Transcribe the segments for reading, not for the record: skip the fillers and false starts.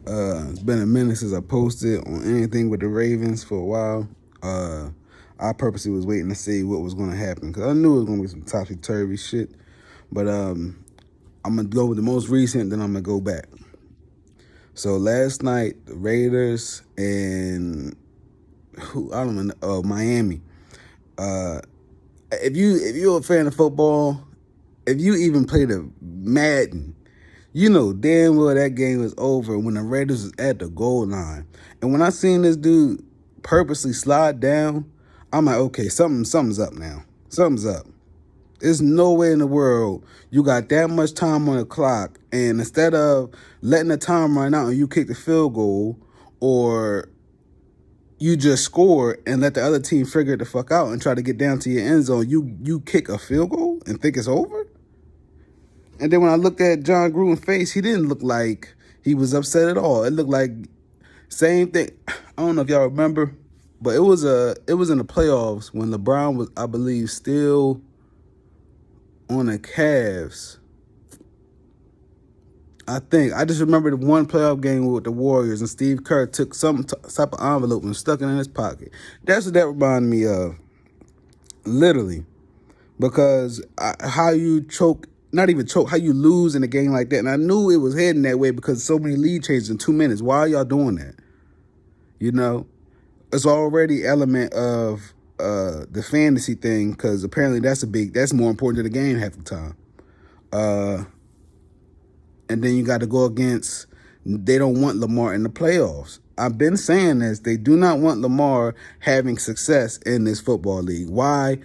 It's been a minute since I posted on anything with the Ravens for a while. I purposely was waiting to see what was going to happen because I knew it was going to be some topsy-turvy shit. But I'm going to go with the most recent, then I'm going to go back. So last night, the Raiders and Miami. If you're a fan of football, if you even played a Madden, you know damn well that game was over when the Raiders was at the goal line. And when I seen this dude purposely slide down, I'm like, okay, something's up now. Something's up. There's no way in the world you got that much time on the clock, and instead of letting the time run out and you kick the field goal, or you just score and let the other team figure it the fuck out and try to get down to your end zone, you kick a field goal and think it's over? And then when I looked at John Gruden's face, he didn't look like he was upset at all. It looked like same thing. I don't know if y'all remember, but it was in the playoffs when LeBron was, I believe, still on the Cavs. I just remember the one playoff game with the Warriors, and Steve Kerr took some type of envelope and stuck it in his pocket. That's what that reminded me of, literally, because how you choke. Not even choke, how you lose in a game like that. And I knew it was heading that way because so many lead changes in 2 minutes. Why are y'all doing that? You know, it's already element of the fantasy thing because apparently that's more important to the game half the time. And then you got to go against, they don't want Lamar in the playoffs. I've been saying this. They do not want Lamar having success in this football league. Why?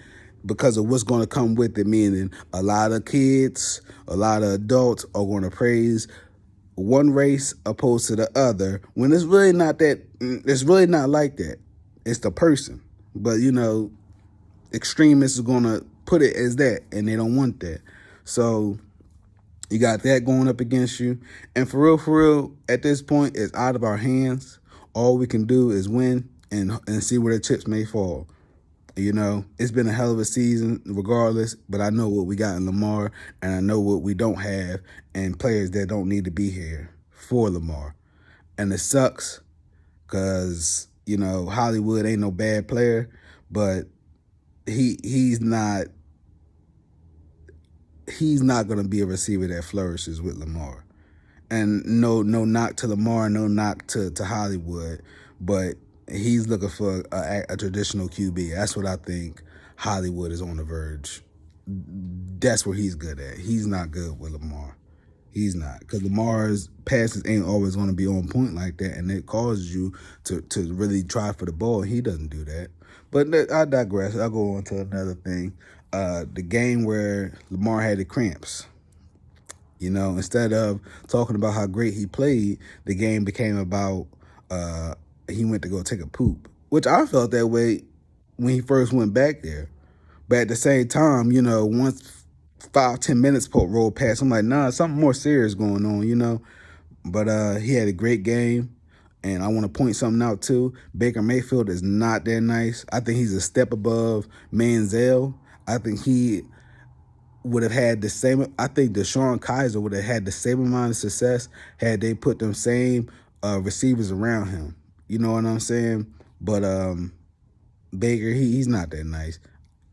Because of what's going to come with it, meaning a lot of kids, a lot of adults are going to praise one race opposed to the other when it's really not like that. It's the person. But, extremists are going to put it as that, and they don't want that. So you got that going up against you. And for real, at this point, it's out of our hands. All we can do is win and see where the chips may fall. It's been a hell of a season regardless, but I know what we got in Lamar, and I know what we don't have, and players that don't need to be here for Lamar. And it sucks because, Hollywood ain't no bad player, but he's not going to be a receiver that flourishes with Lamar. And no knock to Lamar, no knock to Hollywood, but he's looking for a traditional QB. That's what I think Hollywood is on the verge. That's where he's good at. He's not good with Lamar. He's not. Because Lamar's passes ain't always going to be on point like that, and it causes you to really try for the ball. He doesn't do that. But I digress. I'll go on to another thing. The game where Lamar had the cramps. Instead of talking about how great he played, the game became about he went to go take a poop, which I felt that way when he first went back there. But at the same time, once 5-10 minutes rolled past, I'm like, nah, something more serious going on, But he had a great game, and I want to point something out too. Baker Mayfield is not that nice. I think he's a step above Manziel. I think he would have had the same. I think Deshaun Kaiser would have had the same amount of success had they put them same receivers around him. You know what I'm saying? But Baker, he's not that nice.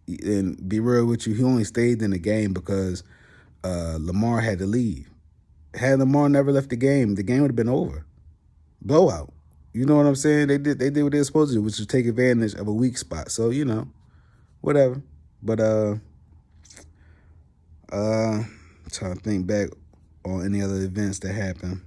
And be real with you, he only stayed in the game because Lamar had to leave. Had Lamar never left the game would have been over. Blowout. You know what I'm saying? They did what they were supposed to do, which was take advantage of a weak spot. So, whatever. But trying to think back on any other events that happened.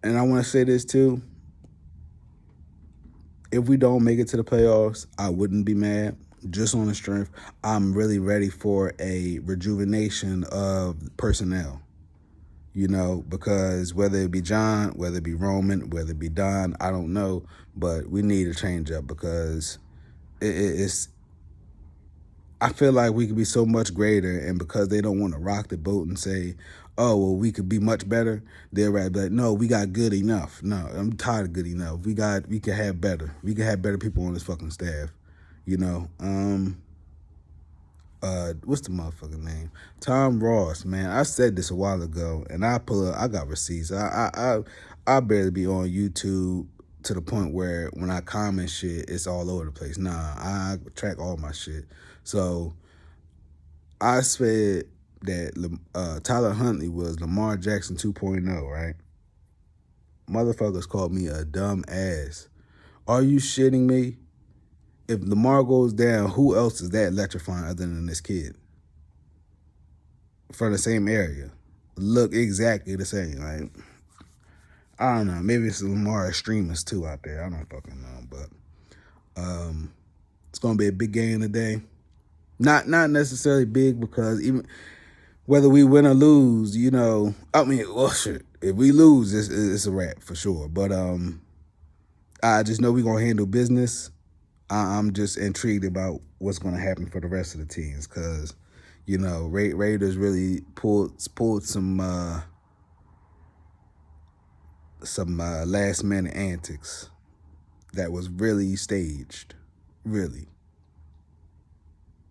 And I want to say this too. If we don't make it to the playoffs, I wouldn't be mad. Just on the strength, I'm really ready for a rejuvenation of personnel. Because whether it be John, whether it be Roman, whether it be Don, I don't know, but we need a change up because it's. I feel like we could be so much greater, and because they don't want to rock the boat and say, oh, well, we could be much better, they're right. But no, we got good enough. No, I'm tired of good enough. We can have better. We can have better people on this fucking staff. what's the motherfucking name? Tom Ross, man. I said this a while ago, and I got receipts. I barely be on YouTube to the point where when I comment shit, it's all over the place. Nah, I track all my shit. So I said that Tyler Huntley was Lamar Jackson 2.0, right? Motherfuckers called me a dumb ass. Are you shitting me? If Lamar goes down, who else is that electrifying other than this kid? From the same area. Look exactly the same. Like, I don't know. Maybe it's Lamar extremists too out there. I don't fucking know. But it's gonna be a big game today. Not necessarily big because even whether we win or lose, you know, I mean, well, shit. If we lose, it's a wrap for sure. But I just know we're gonna handle business. I'm just intrigued about what's going to happen for the rest of the teams because, you know, Raiders really pulled some last minute antics that was really staged, really.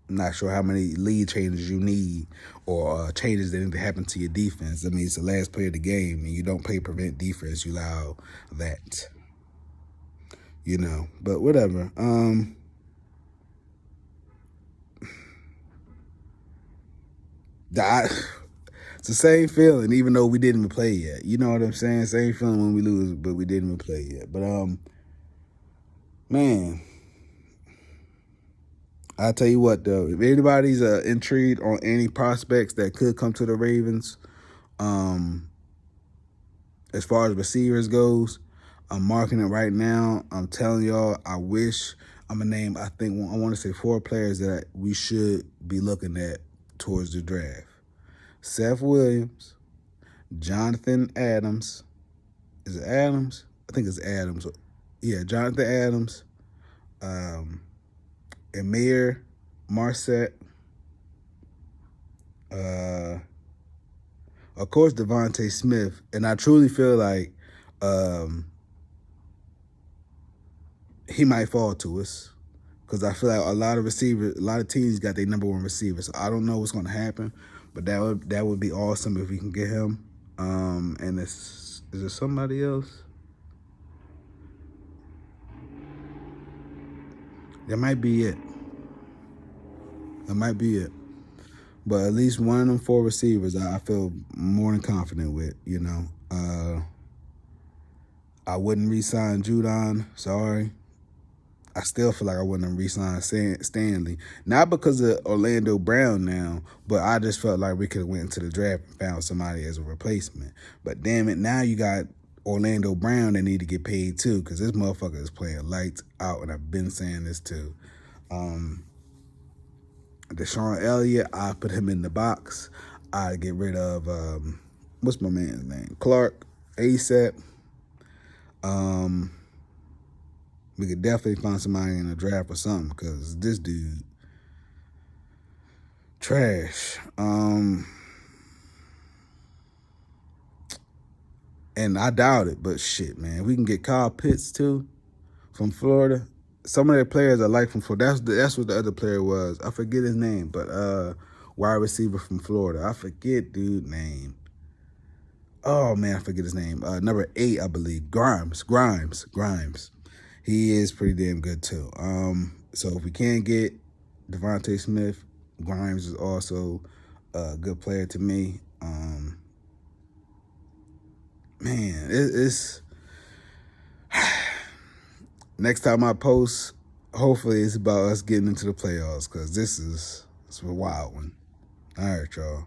I'm not sure how many lead changes you need or changes that need to happen to your defense. I mean, it's the last play of the game, and you don't play prevent defense. You allow that, you know. But whatever. It's the same feeling, even though we didn't even play yet. You know what I'm saying? Same feeling when we lose, but we didn't even play yet. But man, I'll tell you what though, if anybody's intrigued on any prospects that could come to the Ravens, as far as receivers goes, I'm marking it right now. I'm telling y'all, I wish I'm gonna name. I want to say 4 players that we should be looking at towards the draft. Seth Williams, Jonathan Adams. Is it Adams? I think it's Adams. Yeah, Jonathan Adams. Amir Marset. Of course, Devontae Smith. And I truly feel like he might fall to us. Because I feel like a lot of teams got their number 1 receiver. So I don't know what's going to happen. But that would be awesome if we can get him. And is there somebody else? That might be it. That might be it. But at least one of them 4 receivers I feel more than confident with, you know. I wouldn't re-sign Judon. Sorry. I still feel like I wouldn't have re-signed Stanley. Not because of Orlando Brown now, but I just felt like we could have went into the draft and found somebody as a replacement. But damn it, now you got Orlando Brown that need to get paid too, because this motherfucker is playing lights out, and I've been saying this too. Deshaun Elliott, I put him in the box. I get rid of what's my man's name? Clark, ASAP. We could definitely find somebody in the draft or something because this dude trash. And I doubt it, but shit, man. We can get Kyle Pitts too from Florida. Some of their players I like from Florida. That's what the other player was. I forget his name, but wide receiver from Florida. I forget dude's name. Oh man, I forget his name. Number 8, I believe. Grimes. He is pretty damn good too. So if we can't get Devontae Smith, Grimes is also a good player to me. Man, it's next time I post, hopefully it's about us getting into the playoffs because it's a wild one. All right, y'all.